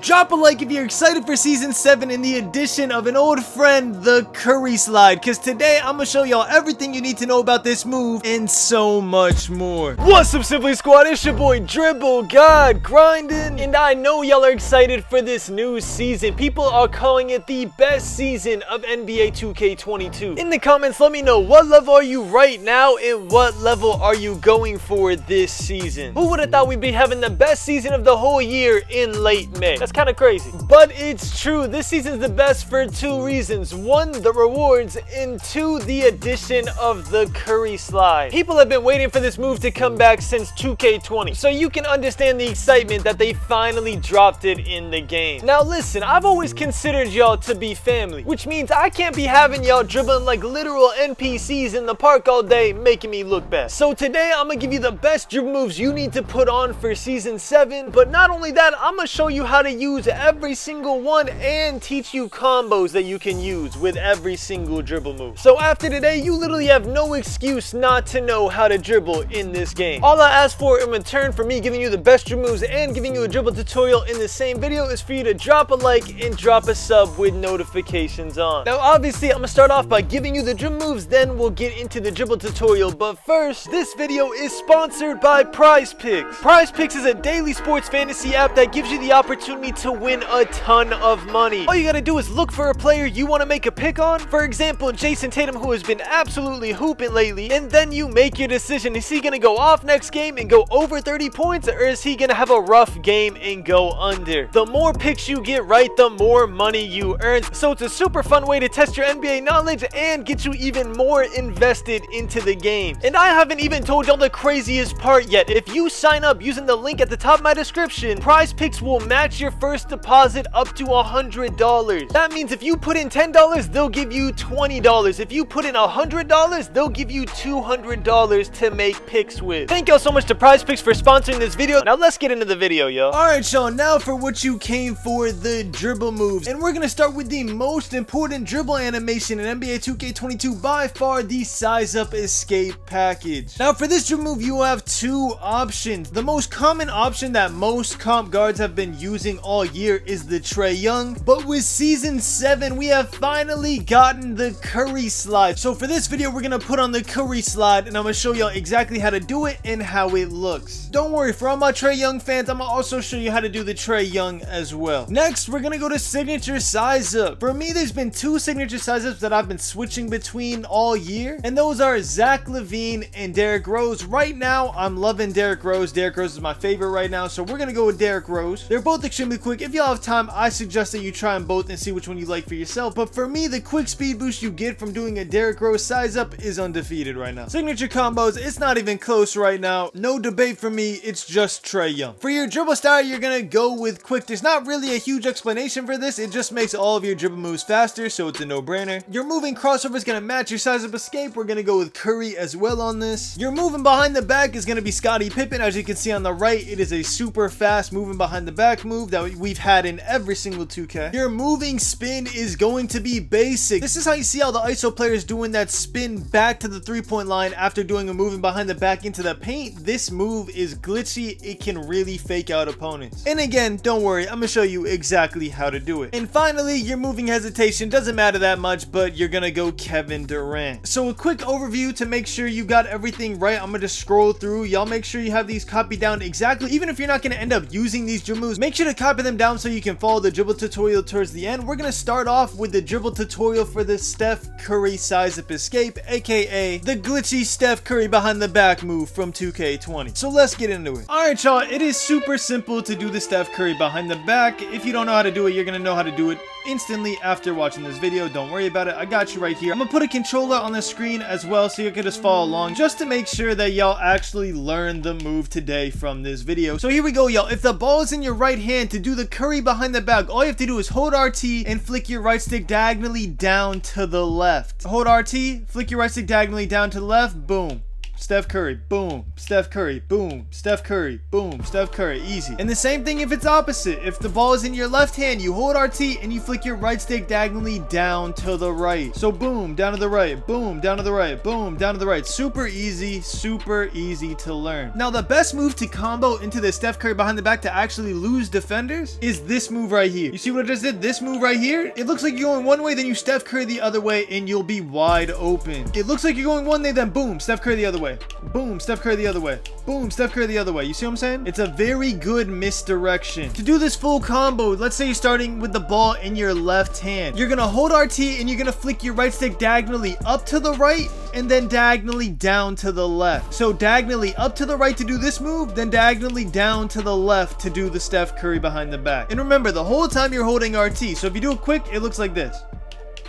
Drop a like if you're excited for Season 7 and the addition of an old friend, the Curry Slide, because today I'm going to show y'all everything you need to know about this move and so much more. What's up, Simply Squad? It's your boy Dribble, God, grinding, and I know y'all are excited for this new season. People are calling it the best season of NBA 2K22. In the comments, let me know what level are you right now and what level are you going for this season. Who would have thought we'd be having the best season of the whole year in late May? That's kind of crazy, but it's true. This season's the best for two reasons: one, the rewards, and two, the addition of the Curry Slide. People have been waiting for this move to come back since 2K20, so you can understand the excitement that they finally dropped it in the game. Now listen, I've always considered y'all to be family, which means I can't be having y'all dribbling like literal NPCs in the park all day making me look bad. So today I'm gonna give you the best dribble moves you need to put on for Season 7, but not only that, I'm gonna show you how to use every single one and teach you combos that you can use with every single dribble move. So after today, you literally have no excuse not to know how to dribble in this game. All I ask for in return for me giving you the best dribble moves and giving you a dribble tutorial in the same video is for you to drop a like and drop a sub with notifications on. Now obviously I'm gonna start off by giving you the dribble moves, then we'll get into the dribble tutorial, but first, this video is sponsored by PrizePicks. PrizePicks is a daily sports fantasy app that gives you the opportunity to win a ton of money. All you gotta do is look for a player you want to make a pick on, for example Jason Tatum, who has been absolutely hooping lately, and then you make your decision. Is he gonna go off next game and go over 30 points, or is he gonna have a rough game and go under? The more picks you get right, the more money you earn, so it's a super fun way to test your NBA knowledge and get you even more invested into the game. And I haven't even told y'all the craziest part yet. If you sign up using the link at the top of my description, PrizePicks will match your first deposit up to $100. That means if you put in $10, they'll give you $20. If you put in $100, they'll give you $200 to make picks with. Thank y'all so much to PrizePicks for sponsoring this video. Now let's get into the video, y'all. Alright, y'all, now for what you came for, the dribble moves. And we're gonna start with the most important dribble animation in NBA 2K22, by far the Size Up Escape package. Now for this dribble move, you have two options. The most common option that most comp guards have been using all year is the Trae Young, but with Season 7 we have finally gotten the Curry Slide. So for this video we're gonna put on the Curry Slide, and I'm gonna show y'all exactly how to do it and how it looks. Don't worry, for all my Trae Young fans, I'm gonna also show you how to do the Trae Young as well. Next, we're gonna go to signature size up. For me, there's been two signature size ups that I've been switching between all year, and those are Zach LaVine and Derrick Rose. Right now I'm loving Derrick Rose. Derrick Rose is my favorite right now, so we're gonna go with Derrick Rose. They're both extremely quick. If y'all have time, I suggest that you try them both and see which one you like for yourself, but for me, the quick speed boost you get from doing a Derrick Rose size up is undefeated right now. Signature combos, it's not even close right now. No debate for me, it's just Trae Young. For your dribble style, you're gonna go with quick. There's not really a huge explanation for this, it just makes all of your dribble moves faster, so it's a no-brainer. Your moving crossover is gonna match your Size Up Escape. We're gonna go with Curry as well on this. Your moving behind the back is gonna be Scottie Pippen. As you can see on the right, it is a super fast moving behind the back move that we've had in every single 2K. Your moving spin is going to be basic. This is how you see all the ISO players doing that spin back to the three-point line after doing a moving behind the back into the paint. This move is glitchy. It can really fake out opponents. And again, don't worry, I'm gonna show you exactly how to do it. And finally, your moving hesitation doesn't matter that much, but you're gonna go Kevin Durant. So a quick overview to make sure you got everything right. I'm gonna just scroll through. Y'all make sure you have these copied down exactly. Even if you're not gonna end up using these dribble moves, make sure to copy them down so you can follow the dribble tutorial towards the end. We're gonna start off with the dribble tutorial for the Steph Curry Size Up Escape, aka the glitchy Steph Curry behind the back move from 2K20. So let's get into it. Alright, y'all, it is super simple to do the Steph Curry behind the back. If you don't know how to do it, you're gonna know how to do it instantly after watching this video. Don't worry about it, I got you right here. I'm gonna put a controller on the screen as well so you can just follow along, just to make sure that y'all actually learn the move today from this video. So here we go, y'all. If the ball is in your right hand, to do the Curry behind the back, all you have to do is hold RT and flick your right stick diagonally down to the left. Hold RT, flick your right stick diagonally down to the left, boom. Steph Curry, boom, Steph Curry, boom, Steph Curry, boom, Steph Curry, easy. And the same thing if it's opposite. If the ball is in your left hand, you hold RT and you flick your right stick diagonally down to the right. So boom, down to the right, boom, down to the right, boom, down to the right. Super easy to learn. Now the best move to combo into the Steph Curry behind the back to actually lose defenders is this move right here. You see what I just did? This move right here, it looks like you're going one way, then you Steph Curry the other way and you'll be wide open. It looks like you're going one way, then boom, Steph Curry the other way. Boom, Steph Curry the other way. Boom, Steph Curry the other way. You see what I'm saying? It's a very good misdirection. To do this full combo, let's say you're starting with the ball in your left hand. You're gonna hold RT and you're gonna flick your right stick diagonally up to the right and then diagonally down to the left. So diagonally up to the right to do this move, then diagonally down to the left to do the Steph Curry behind the back. And remember, the whole time you're holding RT. So if you do it quick, it looks like this.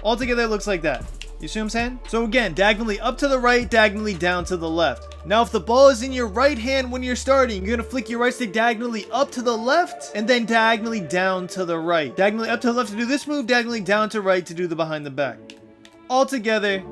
Altogether, it looks like that. You see what I'm saying? So again, diagonally up to the right, diagonally down to the left. Now, if the ball is in your right hand when you're starting, you're gonna flick your right stick diagonally up to the left and then diagonally down to the right. Diagonally up to the left to do this move, diagonally down to right to do the behind the back. Altogether,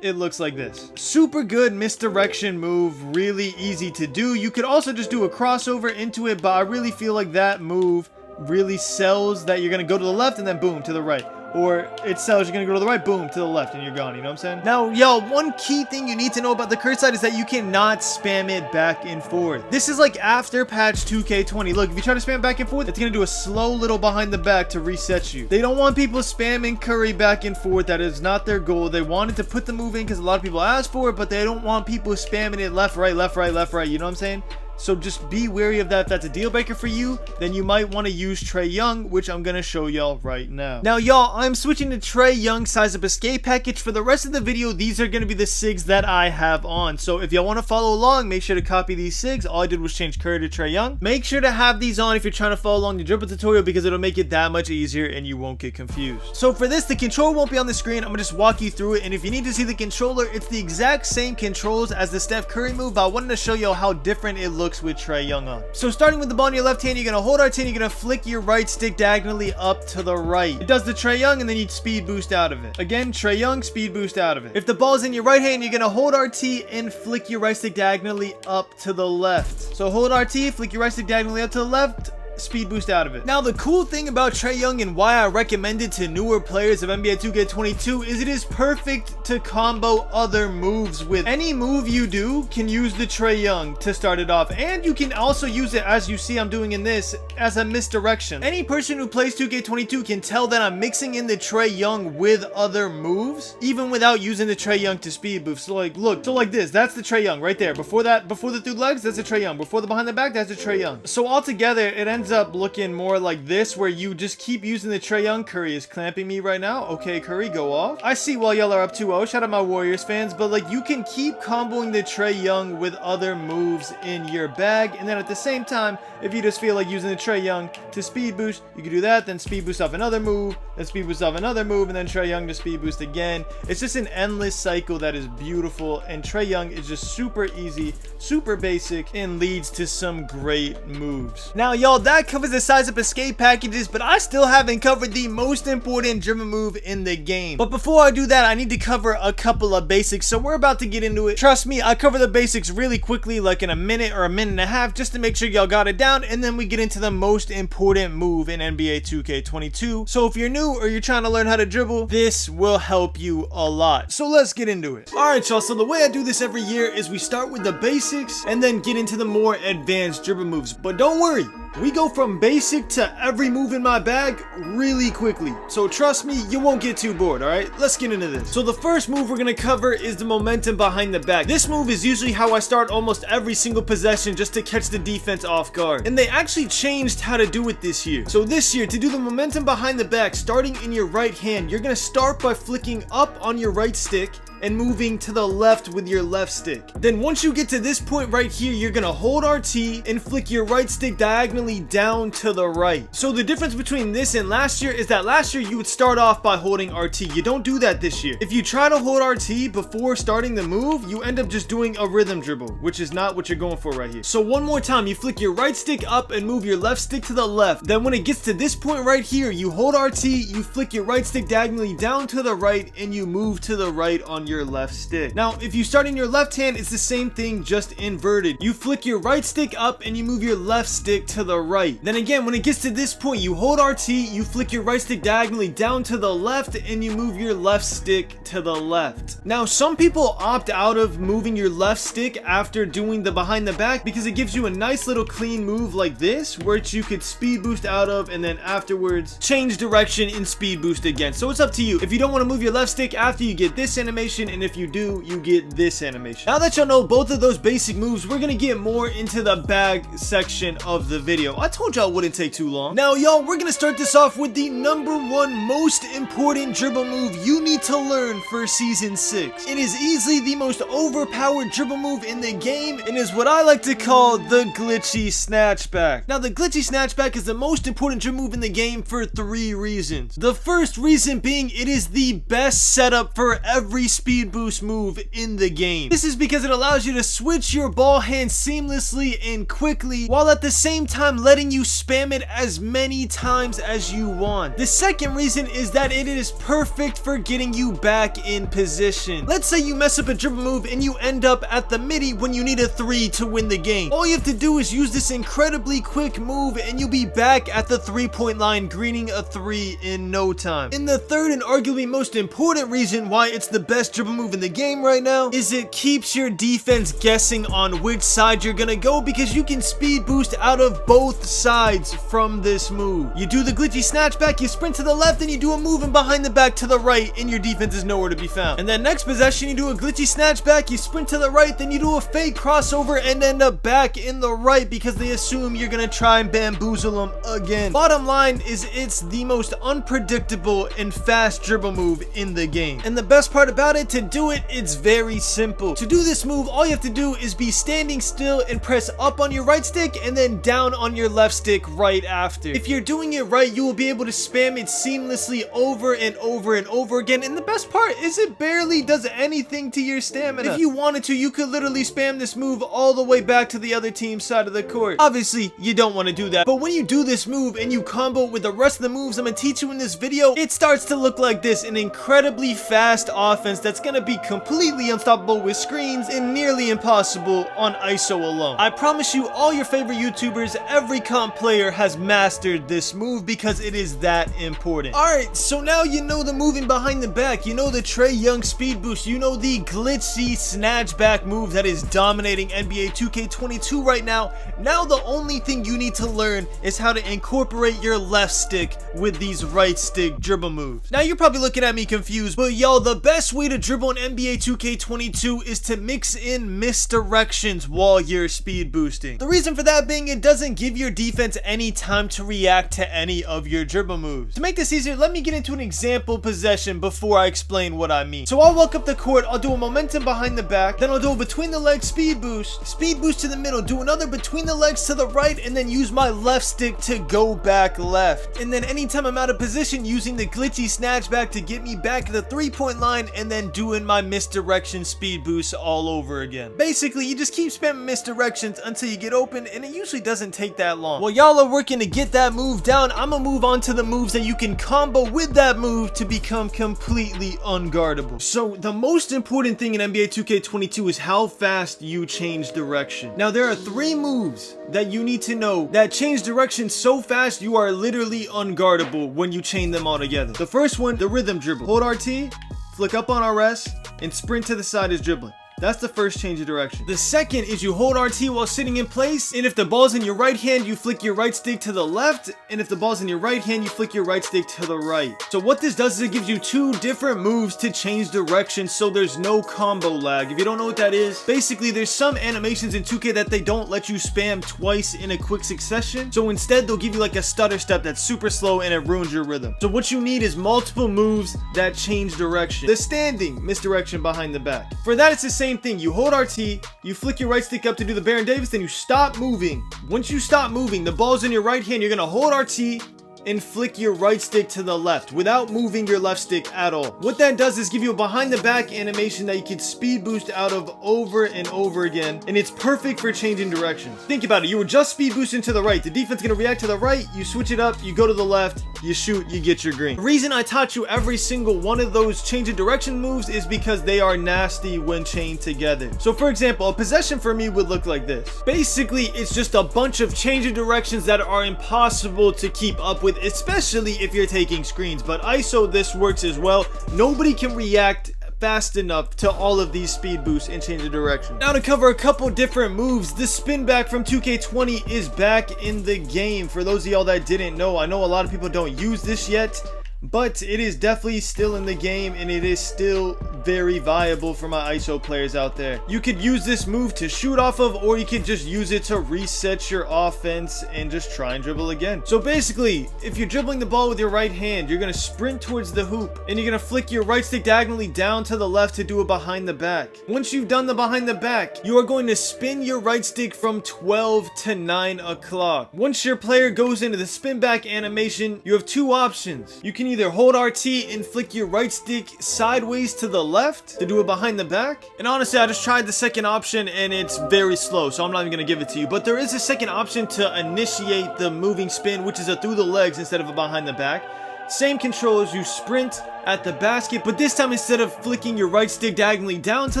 it looks like this. Super good misdirection move, really easy to do. You could also just do a crossover into it, but I really feel like that move really sells that you're gonna go to the left and then boom to the right. Or it sells you're gonna go to the right, boom, to the left, and you're gone. You know what I'm saying? Now, y'all, one key thing you need to know about the Curry side is that you cannot spam it back and forth. This is like after patch 2K20. Look, if you try to spam back and forth, it's gonna do a slow little behind the back to reset you. They don't want people spamming Curry back and forth. That is not their goal. They wanted to put the move in because a lot of people asked for it, but they don't want people spamming it left, right, left, right, left, right. You know what I'm saying? So just be wary of that. If that's a deal breaker for you, then you might want to use Trae Young, which I'm going to show y'all right now. Now, y'all, I'm switching to Trae Young size up escape package. For the rest of the video, these are going to be the SIGs that I have on. So if y'all want to follow along, make sure to copy these SIGs. All I did was change Curry to Trae Young. Make sure to have these on if you're trying to follow along the dribble tutorial because it'll make it that much easier and you won't get confused. So for this, the controller won't be on the screen. I'm going to just walk you through it. And if you need to see the controller, it's the exact same controls as the Steph Curry move, but I wanted to show y'all how different it looks with Trae Young. So starting with the ball in your left hand, you're going to hold RT and you're going to flick your right stick diagonally up to the right. It does the Trae Young and then you speed boost out of it. Again, Trae Young, speed boost out of it. If the ball is in your right hand, you're going to hold RT and flick your right stick diagonally up to the left. So hold RT, flick your right stick diagonally up to the left, speed boost out of it. Now, the cool thing about Trae Young and why I recommend it to newer players of NBA 2K22 is it is perfect to combo other moves with. Any move you do can use the Trae Young to start it off, and you can also use it, as you see I'm doing in this, as a misdirection. Any person who plays 2K22 can tell that I'm mixing in the Trae Young with other moves, even without using the Trae Young to speed boost. So like, look, so like this, that's the Trae Young right there. Before that, before the through legs, that's the Trae Young. Before the behind the back, that's the Trae Young. So altogether, it ends up looking more like this, where you just keep using the Trae Young. Curry is clamping me right now. Okay, Curry, go off. I see while y'all are up 2-0. Shout out my Warriors fans, but like you can keep comboing the Trae Young with other moves in your bag, and then at the same time, if you just feel like using the Trae Young to speed boost, you can do that, then speed boost off another move, then speed boost off another move, and then Trae Young to speed boost again. It's just an endless cycle that is beautiful, and Trae Young is just super easy, super basic, and leads to some great moves. Now, y'all, that covers the size up escape packages, but I still haven't covered the most important dribble move in the game. But before I do that, I need to cover a couple of basics, so we're about to get into it. Trust me, I cover the basics really quickly, like in a minute or a minute and a half, just to make sure y'all got it down, and then we get into the most important move in NBA 2K22. So if you're new or you're trying to learn how to dribble, this will help you a lot. So let's get into it. Alright, y'all, so the way I do this every year is we start with the basics and then get into the more advanced dribble moves. But don't worry, we go from basic to every move in my bag really quickly. So trust me, you won't get too bored, alright? Let's get into this. So the first move we're going to cover is the momentum behind the back. This move is usually how I start almost every single possession just to catch the defense off guard. And they actually changed how to do it this year. So this year, to do the momentum behind the back, starting in your right hand, you're going to start by flicking up on your right stick and moving to the left with your left stick. Then once you get to this point right here, you're gonna hold RT and flick your right stick diagonally down to the right. So the difference between this and last year is that last year you would start off by holding RT. You don't do that this year. If you try to hold RT before starting the move, you end up just doing a rhythm dribble, which is not what you're going for right here. So one more time, you flick your right stick up and move your left stick to the left. Then when it gets to this point right here, you hold RT, you flick your right stick diagonally down to the right, and you move to the right on your left stick. Now, if you start in your left hand, it's the same thing, just inverted. You flick your right stick up and you move your left stick to the right. Then again, when it gets to this point, you hold RT, you flick your right stick diagonally down to the left, and you move your left stick to the left. Now, some people opt out of moving your left stick after doing the behind the back because it gives you a nice little clean move like this, which you could speed boost out of and then afterwards change direction and speed boost again. So it's up to you if you don't want to move your left stick after you get this animation, and if you do, you get this animation. Now that y'all know both of those basic moves, we're gonna get more into the bag section of the video. I told y'all it wouldn't take too long. Now y'all, we're gonna start this off with the #1 most important dribble move you need to learn for season 6. It is easily the most overpowered dribble move in the game and is what I like to call the glitchy snatchback. Now the glitchy snatchback is the most important dribble move in the game for 3 reasons. The first reason being it is the best setup for every speed boost move in the game. This is because it allows you to switch your ball hand seamlessly and quickly while at the same time letting you spam it as many times as you want. The second reason is that it is perfect for getting you back in position. Let's say you mess up a dribble move and you end up at the midi when you need a 3 to win the game. All you have to do is use this incredibly quick move and you'll be back at the 3-point line greening a 3 in no time. And the third and arguably most important reason why it's the best dribble move in the game right now is it keeps your defense guessing on which side you're gonna go because you can speed boost out of both sides from this move. You do the glitchy snatchback, you sprint to the left, and you do a move and behind the back to the right, and your defense is nowhere to be found. And then next possession, you do a glitchy snatchback, you sprint to the right, then you do a fake crossover and end up back in the right because they assume you're gonna try and bamboozle them again. Bottom line is it's the most unpredictable and fast dribble move in the game. And the best part about it, to do it, it's very simple. To do this move, all you have to do is be standing still and press up on your right stick and then down on your left stick right after. If you're doing it right, you will be able to spam it seamlessly over and over and over again. And the best part is it barely does anything to your stamina. If you wanted to, you could literally spam this move all the way back to the other team's side of the court. Obviously, you don't want to do that. But when you do this move and you combo with the rest of the moves I'm going to teach you in this video, it starts to look like this, an incredibly fast offense that's going to be completely unstoppable with screens and nearly impossible on ISO alone. I promise you, all your favorite YouTubers, every comp player has mastered this move because it is that important. Alright, so now you know the moving behind the back, you know the Trae Young speed boost, you know the glitchy snatchback move that is dominating NBA 2K22 right now. Now the only thing you need to learn is how to incorporate your left stick with these right stick dribble moves. Now you're probably looking at me confused, but y'all, the best way to dribble in NBA 2K22 is to mix in misdirections while you're speed boosting. The reason for that being it doesn't give your defense any time to react to any of your dribble moves. To make this easier, let me get into an example possession before I explain what I mean. So I'll walk up the court, I'll do a momentum behind the back, then I'll do a between the legs speed boost to the middle, do another between the legs to the right, and then use my left stick to go back left. And then anytime I'm out of position, using the glitchy snatchback to get me back to the 3-point line, and then doing my misdirection speed boost all over again. Basically, you just keep spamming misdirections until you get open, and it usually doesn't take that long. While y'all are working to get that move down, I'm gonna move on to the moves that you can combo with that move to become completely unguardable. So the most important thing in NBA 2K22 is how fast you change direction. Now there are 3 moves that you need to know that change direction so fast you are literally unguardable when you chain them all together. The first one, the rhythm dribble. Hold RT, flick up on RS, and sprint to the side is dribbling. That's the first change of direction. The second is you hold RT while sitting in place, and if the ball's in your right hand, you flick your right stick to the left, and if the ball's in your right hand, you flick your right stick to the right. So what this does is it gives you 2 different moves to change direction so there's no combo lag. If you don't know what that is, basically there's some animations in 2K that they don't let you spam twice in a quick succession. So instead they'll give you like a stutter step that's super slow and it ruins your rhythm. So what you need is multiple moves that change direction. The standing misdirection behind the back. For that it's the same thing. You hold RT, you flick your right stick up to do the Baron Davis, then you stop moving. Once you stop moving, the ball's in your right hand, you're gonna hold RT and flick your right stick to the left without moving your left stick at all. What that does is give you a behind the back animation that you can speed boost out of over and over again, and it's perfect for changing directions. Think about it, you were just speed boosting to the right, the defense is gonna react to the right, you switch it up, you go to the left, you shoot, you get your green. The reason I taught you every single one of those change of direction moves is because they are nasty when chained together. So for example, a possession for me would look like this. Basically, it's just a bunch of change of directions that are impossible to keep up with, especially if you're taking screens. But ISO, this works as well. Nobody can react fast enough to all of these speed boosts and change of direction. Now to cover a couple different moves, the spin back from 2K20 is back in the game. For those of y'all that didn't know, I know a lot of people don't use this yet, but it is definitely still in the game and it is still very viable for my ISO players out there. You could use this move to shoot off of, or you could just use it to reset your offense and just try and dribble again. So basically, if you're dribbling the ball with your right hand, you're going to sprint towards the hoop and you're going to flick your right stick diagonally down to the left to do a behind the back. Once you've done the behind the back, you are going to spin your right stick from 12 to 9 o'clock. Once your player goes into the spin back animation, you have two options. You can either hold RT and flick your right stick sideways to the left to do a behind the back. And honestly, I just tried the second option and it's very slow, so I'm not even going to give it to you. But there is a second option to initiate the moving spin, which is a through the legs instead of a behind the back. Same controls, you sprint at the basket, but this time instead of flicking your right stick diagonally down to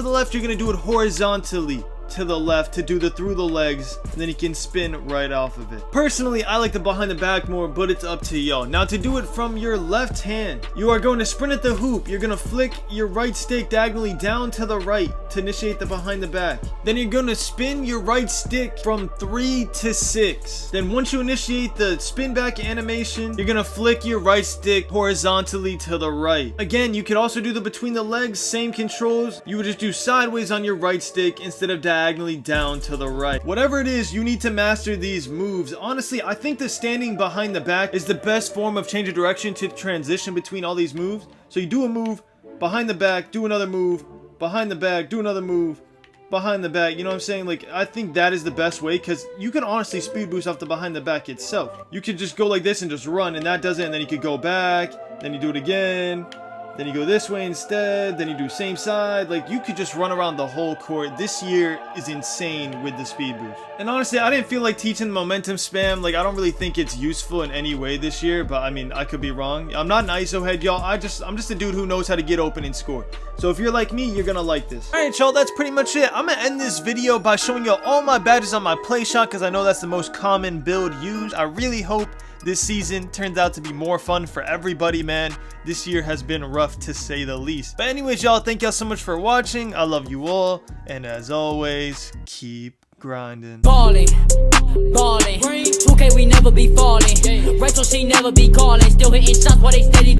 the left, you're going to do it horizontally to the left to do the through the legs, and then you can spin right off of it. Personally, I like the behind the back more, but it's up to y'all. Now to do it from your left hand, you are going to sprint at the hoop. You're going to flick your right stick diagonally down to the right to initiate the behind the back. Then you're going to spin your right stick from 3 to 6. Then once you initiate the spin back animation, you're going to flick your right stick horizontally to the right. Again, you could also do the between the legs, same controls. You would just do sideways on your right stick instead of diagonally down to the right. Whatever it is, you need to master these moves. Honestly, I think the standing behind the back is the best form of change of direction to transition between all these moves. So you do a move, behind the back, do another move, behind the back, do another move, behind the back. You know what I'm saying? Like, I think that is the best way, because you can honestly speed boost off the behind the back itself. You could just go like this and just run, and that does it, and then you could go back, then you do it again, then you go this way instead, then you do same side. Like, you could just run around the whole court. This year is insane with the speed boost. And honestly, I didn't feel like teaching momentum spam. Like, I don't really think it's useful in any way this year, but I mean, I could be wrong. I'm not an ISO head, y'all. I'm just a dude who knows how to get open and score. So if you're like me, you're gonna like this. All right, y'all, that's pretty much it. I'm gonna end this video by showing y'all all my badges on my play shot, because I know that's the most common build used. I really hope this season turns out to be more fun for everybody, man. This year has been rough to say the least. But anyways, y'all, thank y'all so much for watching. I love you all, and as always, keep grinding. Ballin', 2K we never be falling. Rachel she never be calling. Still hitting shots while they steady.